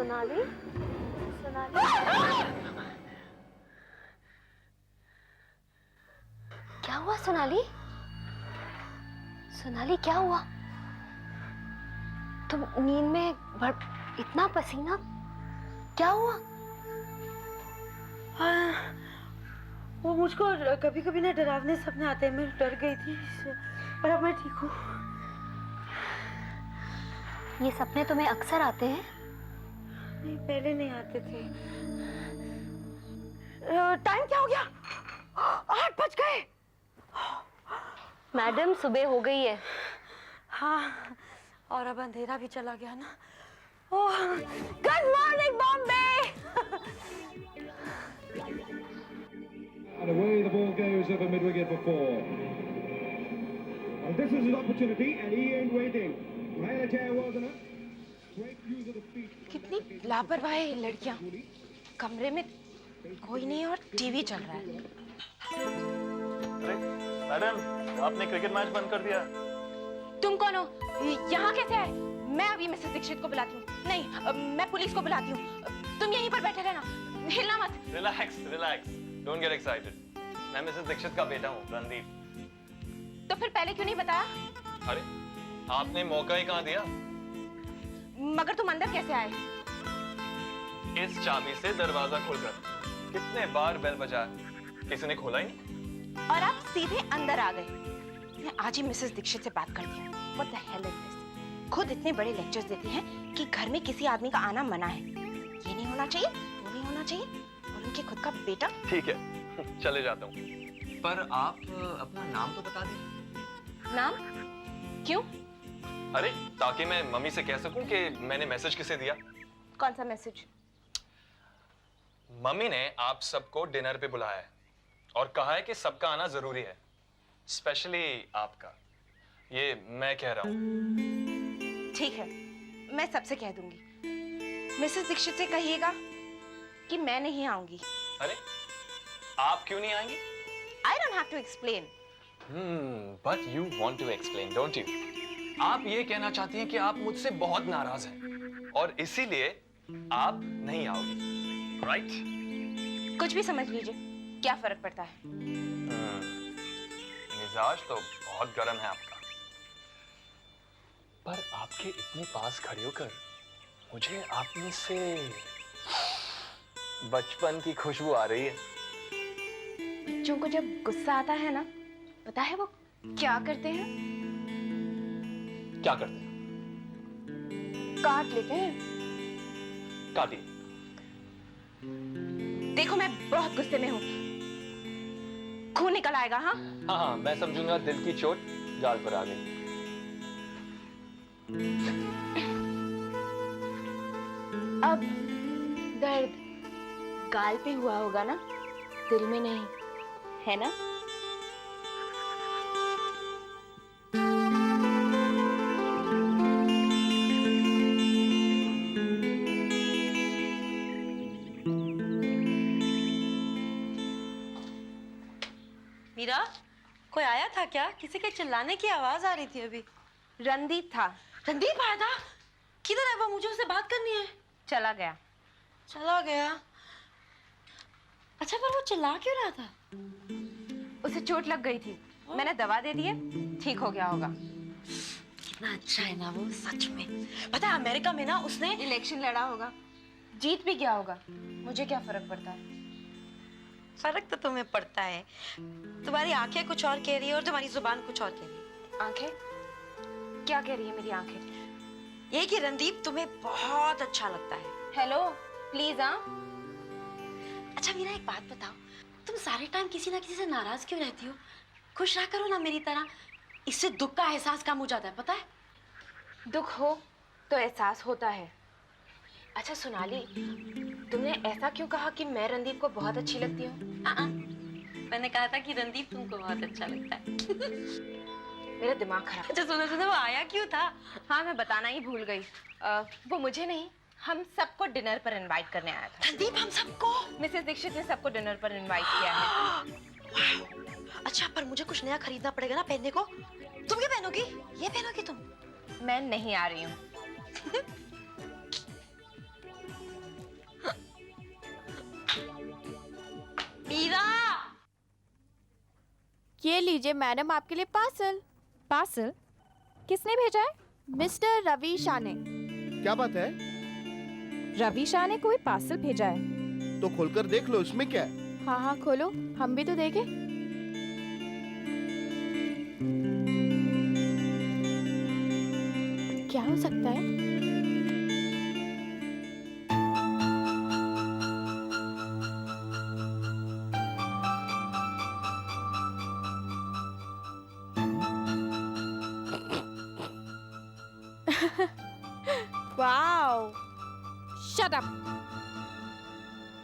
सोनाली, सोनाली, क्या हुआ सोनाली? सोनाली क्या हुआ? तुम नींद में इतना पसीना, क्या हुआ? हाँ, वो मुझको कभी कभी ना डरावने सपने आते हैं, मैं डर गई थी, पर अब मैं ठीक हूँ। ये सपने तुम्हें अक्सर आते हैं? नहीं, पहले नहीं आते थे। टाइम क्या हो गया? 8 बज गए। मैडम सुबह हो गई है। हाँ, और अब अंधेरा भी चला गया ना। Oh, good morning Bombay. And away the ball goes over mid-wicket for 4. And this is his opportunity and he ain't waiting. Mahela was enough. Great use of the speed. कितनी लापरवाह है लड़कियां। कमरे में कोई नहीं और टीवी चल रहा है। अरे मैडम, आपने क्रिकेट मैच बंद कर दिया। तुम कौन हो? यहाँ कैसे आए? मैं अभी मिसेस दीक्षित को बुलाती हूँ। नहीं, मैं पुलिस को बुलाती हूँ। तुम यहीं पर बैठे रहना, हिलना मत। Relax relax, don't get excited. मैं मिसेस दीक्षित का बेटा हूँ, रणदीप। तो फिर पहले क्यों नहीं बताया? अरे आपने मौका ही कहाँ दिया? मगर तुम अंदर कैसे आए? इस चाबी से दरवाजा खोलकर। कितने बार बेल बजाया, किसी ने खोला ही नहीं। और आप सीधे अंदर आ गए। मैं आज ही मिसेस दीक्षित से बात करती हूँ। What the hell is this? खुद इतने बड़े लेक्चर्स देती हैं कि घर में किसी आदमी का आना मना है। ये नहीं होना चाहिए, वो नहीं होना चाहिए, और उनके खुद का बेटा। ठीक है, चले जाता हूँ। पर आप अपना नाम तो बता दें। नाम? क्यों? अरे ताकि मैं मम्मी से कह सकूं कि मैंने मैसेज किसे दिया। कौन सा मैसेज? मम्मी ने आप सबको डिनर पे बुलाया है और कहा है कि सबका आना जरूरी है, स्पेशली आपका। ये मैं कह रहा हूँ। ठीक है, मैं सबसे कह दूंगी। मिसेस दीक्षित से कहिएगा कि मैं नहीं आऊंगी। अरे आप क्यों नहीं आएंगी? I don't have to explain. But you want to explain, don't you? आप ये कहना चाहती हैं कि आप मुझसे बहुत नाराज हैं और इसीलिए आप नहीं आओगी, right? कुछ भी समझ लीजिए, क्या फर्क पड़ता है? मिजाज तो बहुत गर्म है आपका, पर आपके इतने पास खड़े होकर मुझे आप में से बचपन की खुशबू आ रही है। बच्चों को जब गुस्सा आता है ना, पता है वो क्या करते हैं? क्या करते हैं? काट लेते हैं। काटिए। देखो मैं बहुत गुस्से में हूँ, खून निकल आएगा। हाँ हाँ, मैं समझूंगा दिल की चोट गाल पर आ गई। अब दर्द गाल पे हुआ होगा ना, दिल में नहीं, है ना? मीरा, कोई आया था क्या? किसी के चिल्लाने की आवाज आ रही थी अभी। रणदीप था। रणदीप आया था? किधर है वो? मुझे उससे बात करनी है। चला गया। चला गया? अच्छा, पर वो चिल्ला क्यों रहा था? उसे चोट लग गई थी, मैंने दवा दे दी है, ठीक हो गया होगा। कितना अच्छा है ना वो, सच में। पता है अमेरिका में ना उसने इलेक्शन लड़ा होगा, जीत भी गया होगा, मुझे क्या फर्क पड़ता है? फर्क तो तुम्हें पड़ता है। तुम्हारी आंखें कुछ और कह रही है और तुम्हारी जुबान कुछ और कह रही है। आंखें? क्या कह रही है मेरी आंखें? ये कि रणदीप तुम्हें बहुत अच्छा लगता है। Hello, please. हाँ, अच्छा मीरा, एक बात बताओ, तुम सारे टाइम किसी ना किसी से नाराज क्यों रहती हो? खुश रहा करो ना मेरी तरह, इससे दुख का एहसास कम हो जाता है, पता है? दुख हो तो एहसास होता है। अच्छा सोनाली, तुमने ऐसा क्यों कहा कि मैं रणदीप को बहुत अच्छी लगती हूँ? मैंने कहा था कि रणदीप तुमको बहुत अच्छा लगता है। मेरा दिमाग खराब। अच्छा सुनो सुनो, वो आया क्यों था? हाँ, मैं बताना ही भूल गई। वो मुझे नहीं, हम सबको डिनर पर इनवाइट करने आया था। रणदीप हम सबको? मिसेस दीक्षित ने सबको डिनर पर इनवाइट किया है। अच्छा, पर मुझे कुछ नया खरीदना पड़ेगा ना पहनने को। तुम क्या पहनोगी? ये पहनोगी तुम? मैं नहीं आ रही हूँ। मीरा। ये लीजिए मैडम आपके लिए पार्सल। पार्सल? किसने भेजा है? मिस्टर रवि शाह ने। क्या बात है? रवि शाह ने कोई पार्सल भेजा है। तो खोलकर देख लो, इसमें क्या है? हाँ हाँ खोलो, हम भी तो देखें। क्या हो सकता है? वाओ! Shut up!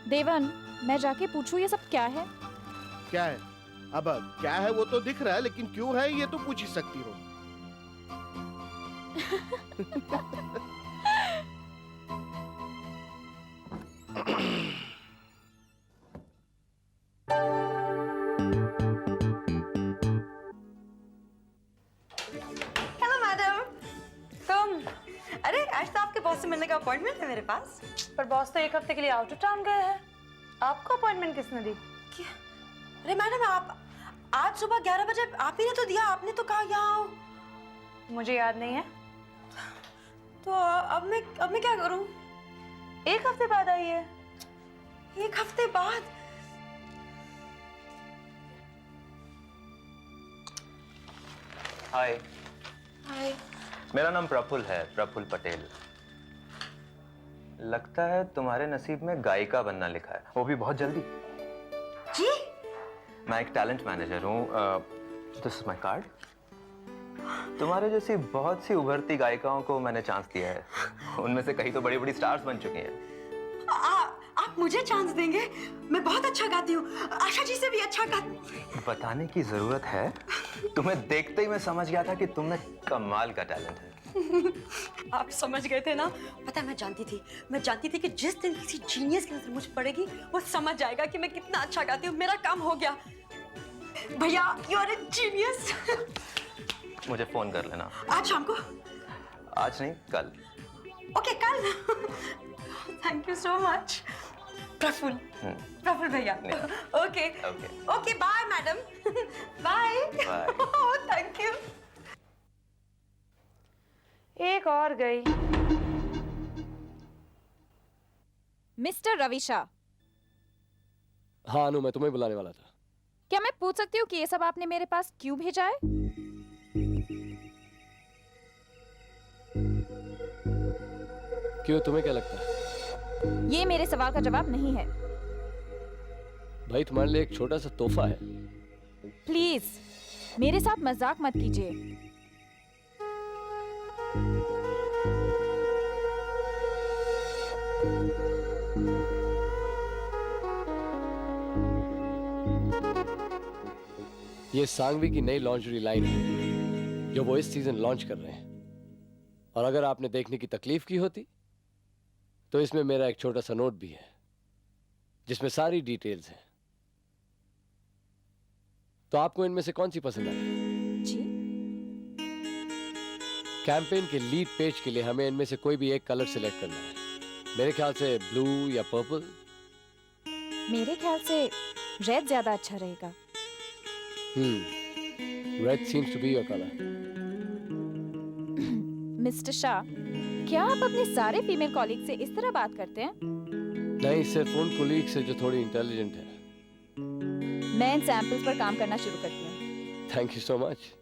देवन, मैं जाके पूछूं ये सब क्या है? क्या है? अब क्या है वो तो दिख रहा है, लेकिन क्यों है ये तो पूछ ही सकती हो। Hello madam. तुम? अरे आज तो आपके बॉस से मिलने का अपॉइंटमेंट है मेरे पास। पर बॉस तो एक हफ्ते के लिए आउट ऑफ टाउन गए हैं। आपको अपॉइंटमेंट किसने दी? अरे मैडम, आप आज सुबह 11 बजे आप ही ने तो दिया। आपने तो कहा यहाँ आओ। मुझे याद नहीं है। तो अब मैं क्या करूं? एक हफ्ते बाद आई है। एक हफ्ते बाद? हाय, हाय। मेरा नाम प्रफुल्ल है, प्रफुल्ल पटेल। लगता है तुम्हारे नसीब में गायिका बनना लिखा है, वो भी बहुत जल्दी। जी? मैं एक टैलेंट मैनेजर हूँ। This is my card. तुम्हारे जैसी बहुत सी उभरती गायिकाओं को मैंने चांस दिया है। उनमें से कई तो बड़ी बड़ी स्टार्स बन चुकी हैं। आप मुझे चांस देंगे? मैं बहुत अच्छा गाती हूँ, आशा जी से भी अच्छा गाती। बताने की जरूरत है? तुम्हें देखते ही मैं समझ गया था कि तुम में कमाल का टैलेंट है। आप समझ गए थे ना? पता है, मैं जानती थी कि जिस दिन किसी जीनियस की नजर मुझ पड़ेगी वो समझ जाएगा कि मैं कितना अच्छा गाती हूँ। मेरा काम हो गया भैया, यू आर ए जीनियस। मुझे फोन कर लेना। आज शाम को? आज नहीं, कल। ओके, कल। Thank you so much Prafulla भैया। Okay okay, bye madam. Bye. Thank you. एक और गई। मिस्टर रवि शाह, हाँ अनु, मैं तुम्हें बुलाने वाला था। क्या मैं पूछ सकती हूँ कि ये सब आपने मेरे पास क्यों भेजा है? क्यों, तुम्हें क्या लगता है? ये मेरे सवाल का जवाब नहीं है। भाई तुम्हारे लिए एक छोटा सा तोहफा है। प्लीज मेरे साथ मजाक मत कीजिए। ये सांगवी की नई लॉन्जरी लाइन है जो वो इस सीजन लॉन्च कर रहे हैं। और अगर आपने देखने की तकलीफ की होती तो इसमें मेरा एक छोटा सा नोट भी है जिसमें सारी डिटेल्स हैं। तो आपको इनमें से कौन सी पसंद आई? जी? कैंपेन के लीड पेज के लिए हमें इनमें से कोई भी एक कलर सिलेक्ट करना है। मेरे ख्याल से ब्लू या पर्पल। मेरे ख्याल से रेड ज्यादा अच्छा रहेगा। Red seems to be your colour. Mister Shah, क्या आप अपने सारे फीमेल कॉलीग से इस तरह बात करते हैं? नहीं, सिर्फ उन कोलीग से जो थोड़ी इंटेलिजेंट है। मैं इन सैंपल्स पर काम करना शुरू करती हूँ। Thank you so much.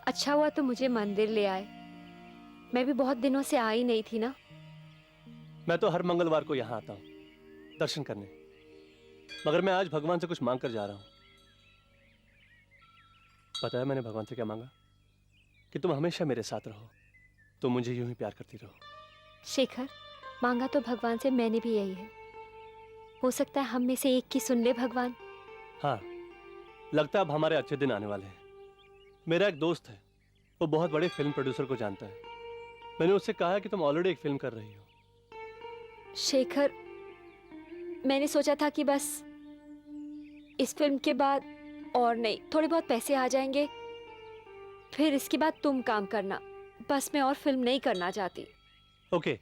अच्छा हुआ तो मुझे मंदिर ले आए। मैं भी बहुत दिनों से आई नहीं थी ना। मैं तो हर मंगलवार को यहाँ आता हूँ दर्शन करने, मगर मैं आज भगवान से कुछ मांग कर जा रहा हूँ। पता है मैंने भगवान से क्या मांगा? कि तुम हमेशा मेरे साथ रहो, तुम मुझे यूं ही प्यार करती रहो। शेखर, मांगा तो भगवान से मैंने भी यही है। हो सकता है हम में से एक की सुन ले भगवान। हाँ, लगता है अब हमारे अच्छे दिन आने वाले हैं। मेरा एक दोस्त है, वो बहुत बड़े फिल्म प्रोड्यूसर को जानता है। मैंने उससे कहा कि तुम ऑलरेडी एक फिल्म कर रही हो। शेखर, मैंने सोचा था कि बस इस फिल्म के बाद और नहीं, थोड़े बहुत पैसे आ जाएंगे, फिर इसके बाद तुम काम करना। बस मैं और फिल्म नहीं करना चाहती। Okay,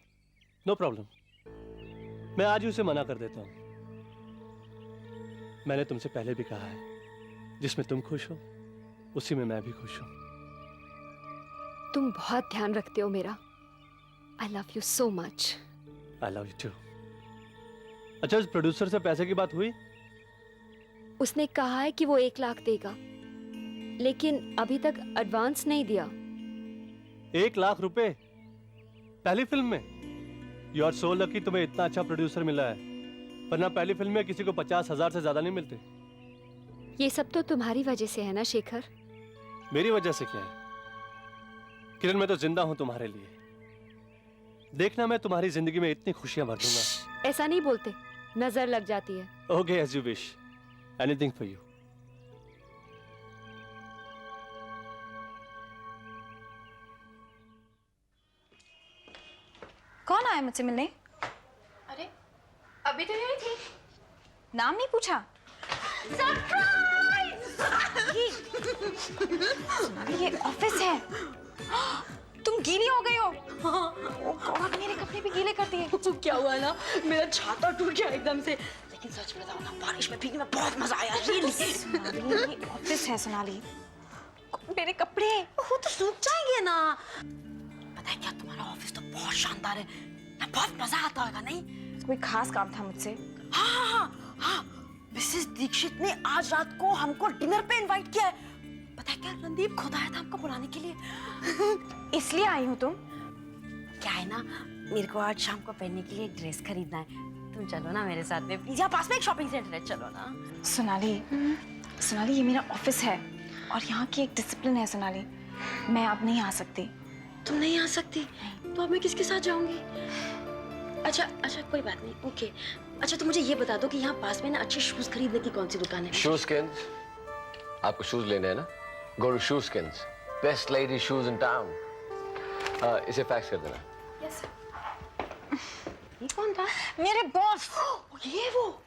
no problem. मैं आज ही उसे मना कर देता हूँ। मैंने तुमसे पहले भी कहा है, जिसमें तुम खुश हो उसी में मैं भी खुश हूँ। तुम बहुत ध्यान रखते हो मेरा। I love you so much. I love you too. अच्छा, उस प्रोड्यूसर से पैसे की बात हुई? उसने कहा है कि वो 1 लाख देगा, लेकिन अभी तक एडवांस नहीं दिया। 1 लाख रुपए पहली फिल्म में? यू आर सो लकी, तुम्हें इतना अच्छा प्रोड्यूसर मिला है, वरना पहली फिल्म में किसी को 50,000 से ज्यादा नहीं मिलते। ये सब तो तुम्हारी वजह से है ना शेखर? मेरी वजह से क्या है किरण? मैं तो जिंदा हूं तुम्हारे लिए। देखना, मैं तुम्हारी जिंदगी में इतनी खुशियां भर दूंगा। ऐसा नहीं बोलते, नजर लग जाती है। Okay, as you wish. Anything for you. कौन आया मुझसे मिलने? अरे अभी तो यही थी। नाम नहीं पूछा? ये ऑफिस है। तुम गीली हो गई हो। और मेरे कपड़े भी गीले करती है। तो क्या हुआ ना, मेरा छाता टूट गया एकदम से। लेकिन सच बताओ ना, बारिश में भीगने में बहुत मजा आया। सोनाली, ये ऑफिस है सोनाली। मेरे कपड़े वो तो सूख जाएंगे ना। पता है क्या, तुम्हारा ऑफिस तो बहुत शानदार है ना, बहुत मजा आता होगा। नहीं, कोई खास काम था मुझसे? हाँ, मिसेस दीक्षित ने आज रात को हमको डिनर पे इनवाइट किया है। पता है क्या, रणदीप खुद आया था हमको बुलाने के लिए। इसलिए आई हूँ तुम? क्या है ना, मेरे को आज शाम को पहनने के लिए एक ड्रेस खरीदना है। तुम चलो ना मेरे साथ में प्लीज। यहाँ पास में एक शॉपिंग सेंटर है, चलो ना। सोनाली, ये मेरा ऑफिस है और यहाँ की एक डिसिप्लिन है सोनाली। मैं अब नहीं आ सकती। तुम नहीं आ सकती? तो अब मैं किसके साथ जाऊंगी? अच्छा, कोई बात नहीं, ओके। अच्छा, तो मुझे ये बता दो कि यहाँ पास में ना अच्छे शूज खरीदने की कौन सी दुकान है? शू स्किन्स। आपको शूज लेने हैं ना? Go to shoe skins, best lady shoes in town. इसे फैक्स कर देना। यस। ये कौन था? मेरे बॉस। ये वो।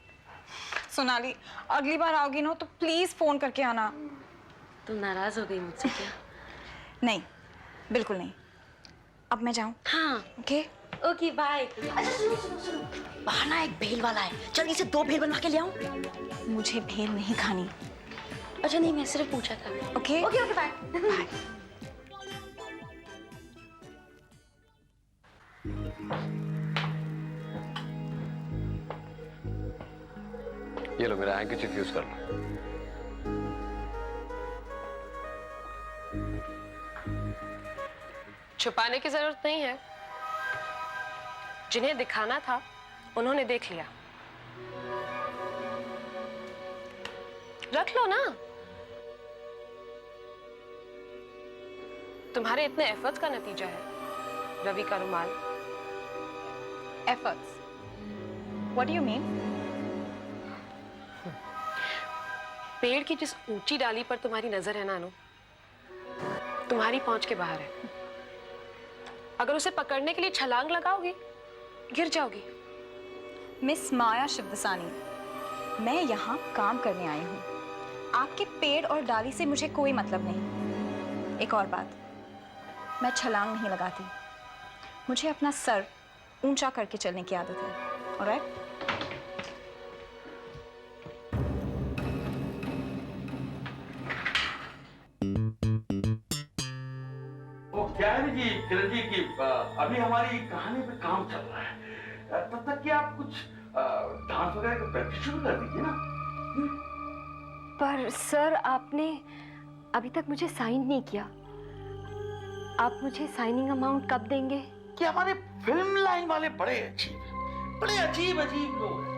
सोनाली, अगली बार आओगी ना तो प्लीज फोन करके आना। तुम नाराज हो गई मुझसे क्या? नहीं, बिल्कुल नहीं। अब मैं जाऊं? हाँ, ओके बाय। अच्छा सुनो, बाहर ना एक भेल वाला है, जल्दी से 2 भेल बनवा के ले आऊं। मुझे भेल नहीं खानी। अच्छा नहीं, मैं सिर्फ पूछा था। Okay bye. ये लो, मेरा हैंकीचिफ यूज कर लो। छुपाने की जरूरत नहीं है। जिन्हें दिखाना था उन्होंने देख लिया। रख लो ना। तुम्हारे इतने एफर्ट्स का नतीजा है रवि का रुमाल। Efforts? What do you mean? पेड़ की जिस ऊंची डाली पर तुम्हारी नजर है ना अनु, तुम्हारी पहुंच के बाहर है। अगर उसे पकड़ने के लिए छलांग लगाओगी, गिर जाओगी। मिस माया शिवदसानी, मैं यहाँ काम करने आई हूँ। आपके पेड़ और डाली से मुझे कोई मतलब नहीं। एक और बात, मैं छलांग नहीं लगाती। मुझे अपना सर ऊंचा करके चलने की आदत है। ऑलराइट? क्या है जी किरण जी की अभी हमारी कहानी पे काम चल रहा है, तब तक कि आप कुछ डांस वगैरह का प्रैक्टिस शुरू कर दीजिए ना। पर सर, आपने अभी तक मुझे साइन नहीं किया। आप मुझे साइनिंग अमाउंट कब देंगे? कि हमारे फिल्म लाइन वाले बड़े अजीब अजीब लोग हैं।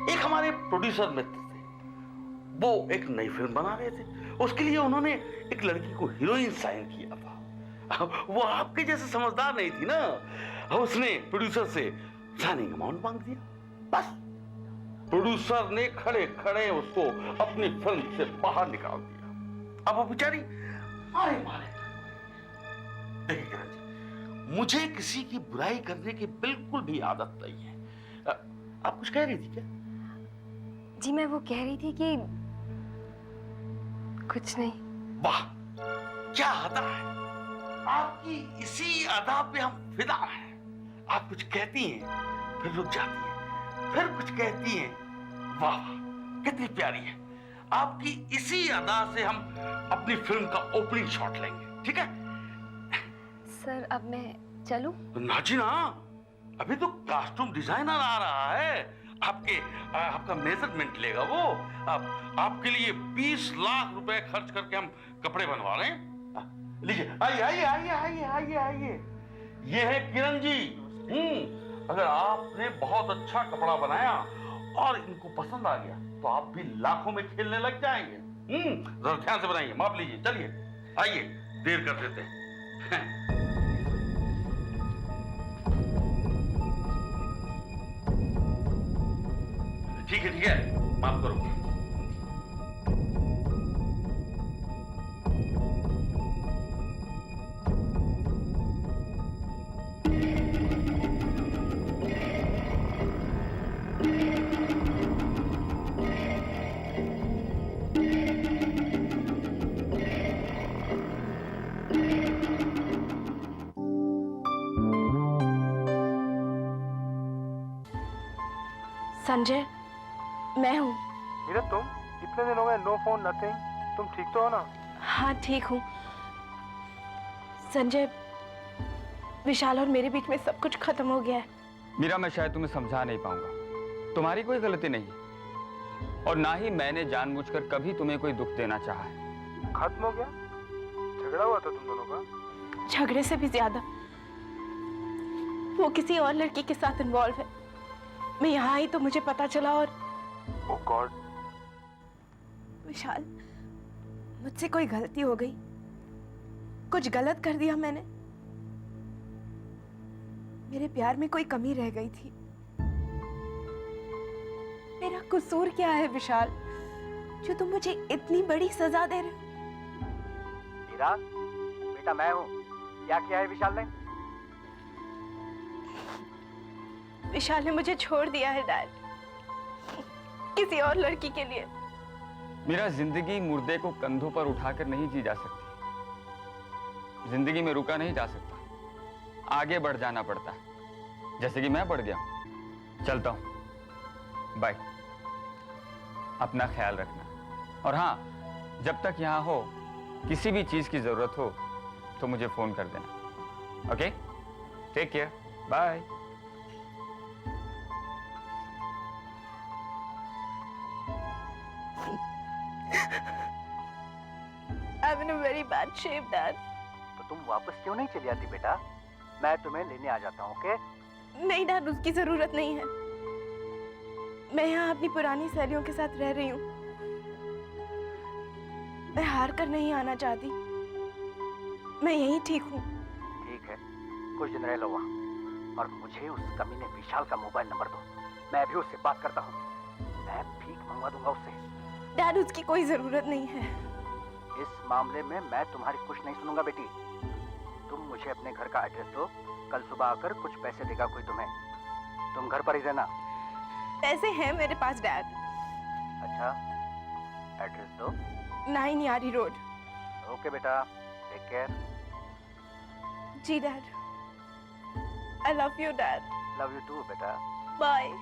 एक हमारे प्रोड्यूसर मित्र थे, वो एक नई फिल्म बना रहे थे, उसके लिए उन्होंने एक लड़की को हीरोइन साइन किया था। वो आपके जैसे समझदार नहीं थी ना, उसने प्रोड्यूसर से साइनिंग अमाउंट मांग दिया। बस प्रोड्यूसर ने खड़े खड़े उसको अपनी फिल्म से बाहर निकाल दिया। अब वो बेचारी मारे मारे। देखिए किरण जी, मुझे किसी की बुराई करने की बिल्कुल भी आदत नहीं है। आप कुछ कह रही थी क्या? जी मैं वो कह रही थी कि कुछ नहीं। वाह क्या अदा है आपकी, इसी अदा पे हम फिदा हैं। आप कुछ कहती हैं फिर रुक जाती हैं, फिर कुछ कहती हैं, वाह कितनी प्यारी है। आपकी इसी अदा से हम अपनी फिल्म का ओपनिंग शॉट लेंगे, ठीक है? सर अब मैं चलूं? ना जी ना, अभी तो कॉस्ट्यूम डिजाइनर आ रहा है, आपका मेजरमेंट लेगा वो। आपके लिए 20 लाख रुपए खर्च करके हम कपड़े बनवा रहे हैं। लीजिए, आइए आइए आइए आइए आइए आइए, ये है किरण जी। अगर आपने बहुत अच्छा कपड़ा बनाया और इनको पसंद आ गया तो आप भी लाखों में खेलने लग जाएंगे। जरा ध्यान से बनाइए, माप लीजिए। चलिए आइए, देर कर देते हैं। ठीक है, माफ करो। संजय, मैं हूँ। मीरा तुम? इतने दिन हो गए, नो फोन नथिंग। तुम ठीक तो हो ना? हाँ ठीक हूँ। संजय, विशाल और मेरे बीच में सब कुछ खत्म हो गया है। मीरा मैं शायद तुम्हें समझा नहीं पाऊंगा, तुम्हारी कोई गलती नहीं है और ना ही मैंने जानबूझकर कभी तुम्हें कोई दुख देना चाहा है। खत्म हो गया? झगड़ा हुआ था तुम दोनों का? झगड़े से भी ज्यादा वो किसी और लड़की के साथ इन्वॉल्व है। मैं यहाँ आई तो मुझे पता चला और ओह गॉड। विशाल, मुझसे कोई गलती हो गई, कुछ गलत कर दिया मैंने। मेरे प्यार में कोई कमी रह गई थी। मेरा कसूर क्या है विशाल, जो तुम मुझे इतनी बड़ी सजा दे रहे हो? मीरा, बेटा मैं हूँ। क्या किया है विशाल ने? विशाल ने मुझे छोड़ दिया है डैड, किसी और लड़की के लिए। मेरा जिंदगी मुर्दे को कंधों पर उठाकर नहीं जी जा सकती। जिंदगी में रुका नहीं जा सकता, आगे बढ़ जाना पड़ता है, जैसे कि मैं बढ़ गया हूं। चलता हूं, बाय। अपना ख्याल रखना और हाँ, जब तक यहां हो किसी भी चीज की जरूरत हो तो मुझे फोन कर देना। Okay, take care, bye. I'm in a very bad shape, Dad. तो तुम वापस क्यों नहीं चली आती बेटा? मैं तुम्हें लेने आ जाता हूँ, ओके? नहीं डैड, उसकी जरूरत नहीं है। मैं यहाँ अपनी पुरानी सहेलियों के साथ रह रही हूँ। मैं हार कर नहीं आना चाहती। मैं यहीं ठीक हूँ। ठीक है, कुछ दिन रह लो वहाँ और मुझे उस कमीने विशाल का मोबाइल नंबर दो। मैं भी उससे बात करता हूँ। मैं भीख मंगवा दूंगा उससे। डैड, उसकी कोई जरूरत नहीं है। इस मामले में मैं तुम्हारी कुछ नहीं सुनूंगा बेटी। तुम मुझे अपने घर का एड्रेस दो, कल सुबह आकर कुछ पैसे देगा कोई तुम्हें। तुम घर पर ही रहना। पैसे हैं मेरे पास डैड। अच्छा, एड्रेस दो। 9 यारी रोड। ओके बेटा, टेक केयर। जी dad. I love you dad. Love you too बेटा। बाय।